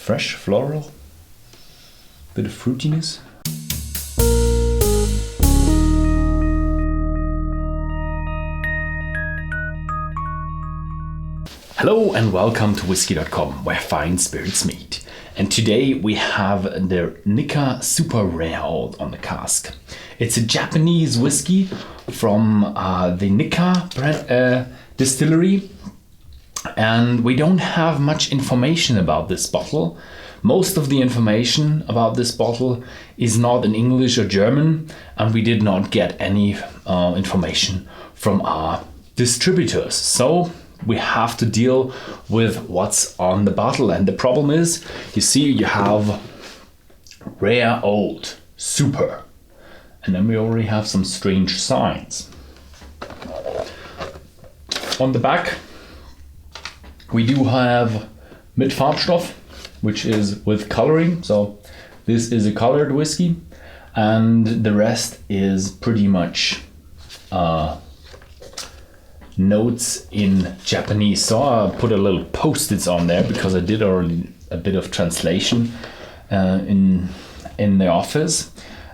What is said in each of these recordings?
fresh, floral, bit of fruitiness. Hello and welcome to Whisky.com, where fine spirits meet. And today we have the Nikka Super Rare Old on the cask. It's a Japanese whiskey from the Nikka distillery. And we don't have much information about this bottle. Most of the information about this bottle is not in English or German, and we did not get any information from our distributors. So we have to deal with what's on the bottle. And the problem is, you see, you have Rare Old Super. And then we already have some strange signs. On the back, we do have mit Farbstoff, which is with coloring. So this is a colored whiskey, and the rest is pretty much notes in Japanese. So I put a little post-its on there because I did already a bit of translation in the office.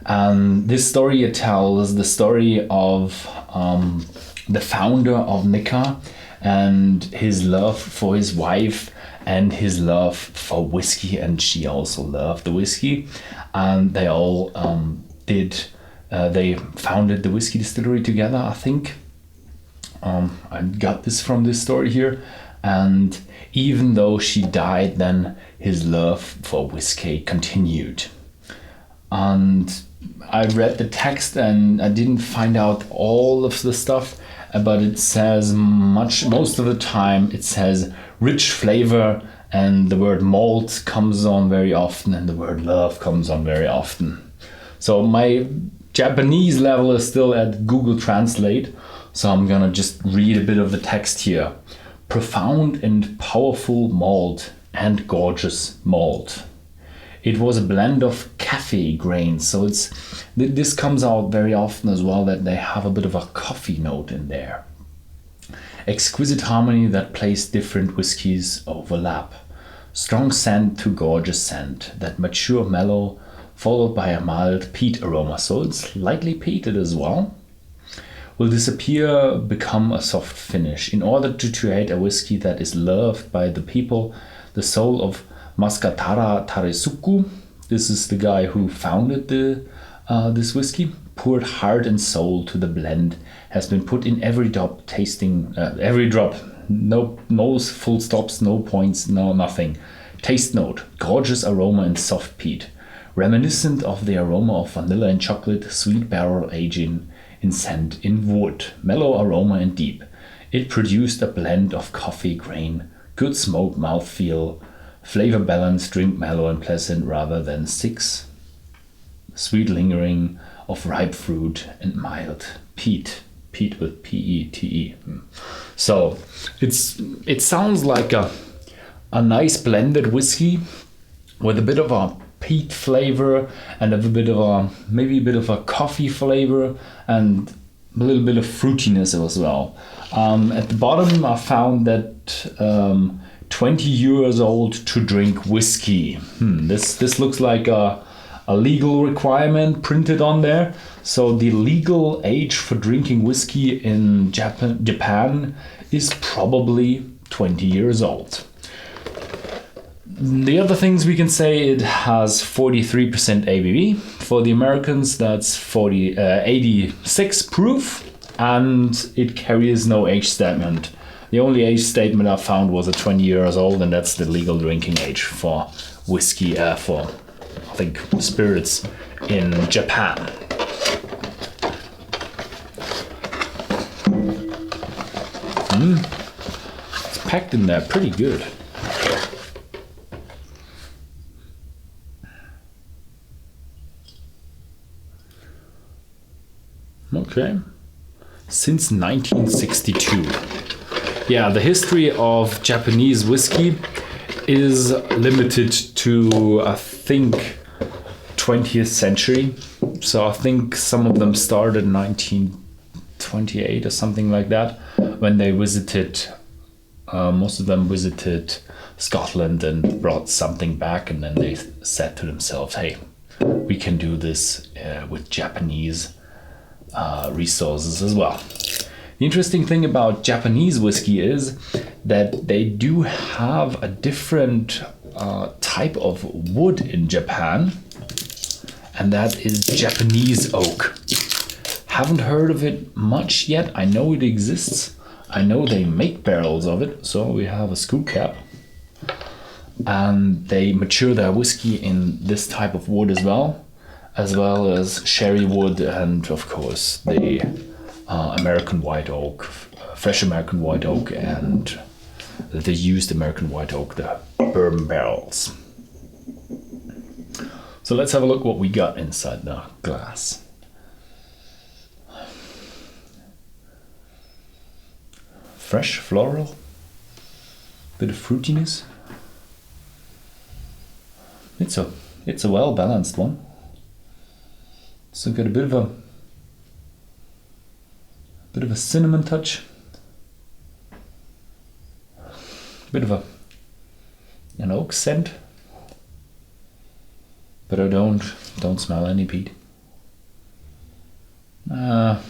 And this story tells the story of the founder of Nikka and his love for his wife and his love for whiskey, and she also loved the whiskey, and they all they founded the whiskey distillery together, I think. I got this from this story here, and even though she died, then his love for whiskey continued. And I read the text and I didn't find out all of the stuff, but it says most of the time it says rich flavor, and the word malt comes on very often, and the word love comes on very often. So my Japanese level is still at Google Translate, so I'm gonna just read a bit of the text here. Profound and powerful malt and gorgeous malt. It was a blend of cafe grains, so this comes out very often as well, that they have a bit of a coffee note in there. Exquisite harmony that plays different whiskies overlap. Strong scent to gorgeous scent, that mature mellow, followed by a mild peat aroma, so it's lightly peated as well. Will disappear, become a soft finish. In order to create a whiskey that is loved by the people, the soul of Maskatara Taresuku, this is the guy who founded this whiskey, poured heart and soul to the blend, has been put in every drop, every drop, no full stops, no points, no nothing. Taste note, gorgeous aroma and soft peat, reminiscent of the aroma of vanilla and chocolate, sweet barrel aging in scent in wood, mellow aroma and deep. It produced a blend of coffee grain, good smoke mouthfeel, flavor balance, drink mellow and pleasant rather than six. Sweet lingering of ripe fruit and mild peat. Peat with P-E-T-E. So it sounds like a nice blended whiskey with a bit of a peat flavor and maybe a bit of a coffee flavor and a little bit of fruitiness as well. At the bottom I found that 20 years old to drink whiskey. This looks like a legal requirement printed on there. So the legal age for drinking whiskey in Japan is probably 20 years old. The other things we can say, it has 43% ABV. For the Americans, that's 86 proof, and it carries no age statement. The only age statement I found was at 20 years old, and that's the legal drinking age for whiskey, for I think spirits in Japan. It's packed in there pretty good. Okay. Since 1962. Yeah, the history of Japanese whiskey is limited to, I think, 20th century. So I think some of them started in 1928 or something like that, when they visited, most of them visited Scotland and brought something back, and then they said to themselves, hey, we can do this with Japanese resources as well. The interesting thing about Japanese whiskey is that they do have a different type of wood in Japan, and that is Japanese oak. Haven't heard of it much yet. I know it exists. I know they make barrels of it. So we have a screw cap, and they mature their whiskey in this type of wood as well as sherry wood, and of course the American white oak, fresh American white oak, and the used American white oak, the bourbon barrels. So let's have a look what we got inside the glass. Fresh floral, bit of fruitiness. It's a well balanced one. So got a bit of a cinnamon touch, bit of an oak scent, but I don't smell any peat. A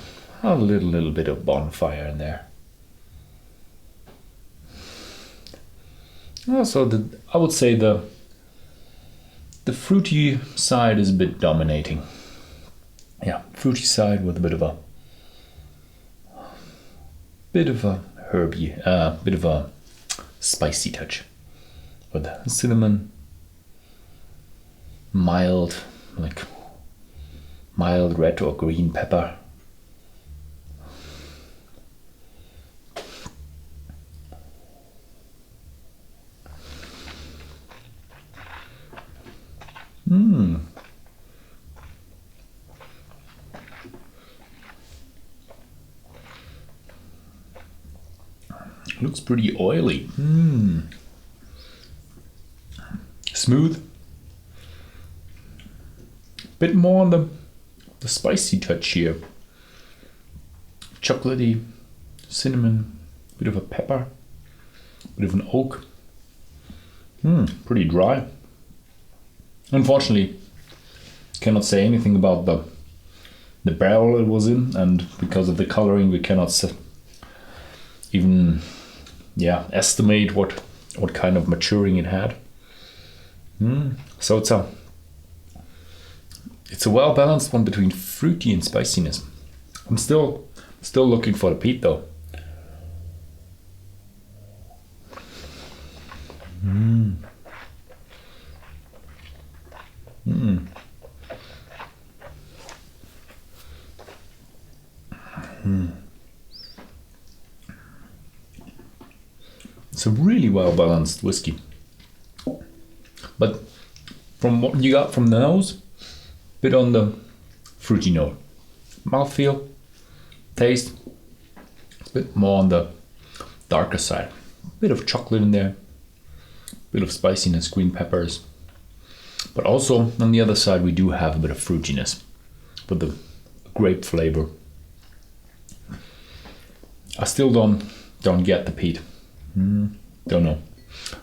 little bit of bonfire in there. Also, I would say the fruity side is a bit dominating. Yeah, fruity side with a bit of a herby, bit of a spicy touch with cinnamon, mild red or green pepper. Looks pretty oily. Smooth. Bit more on the spicy touch here. Chocolatey, cinnamon, bit of a pepper, bit of an oak. Pretty dry. Unfortunately, cannot say anything about the barrel it was in, and because of the coloring we cannot even estimate what kind of maturing it had. So it's a well balanced one between fruity and spiciness. I'm still looking for the peat though. It's a really well balanced whiskey, but from what you got from the nose, bit on the fruity note. Mouthfeel, taste, a bit more on the darker side. Bit of chocolate in there, bit of spiciness, green peppers, but also on the other side we do have a bit of fruitiness with the grape flavor. I still don't get the peat. Don't know.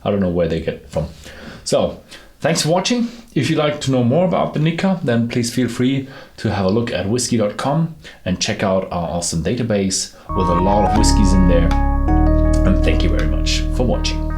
I don't know where they get it from. So, thanks for watching. If you'd like to know more about the Nikka, then please feel free to have a look at Whisky.com and check out our awesome database with a lot of whiskies in there. And thank you very much for watching.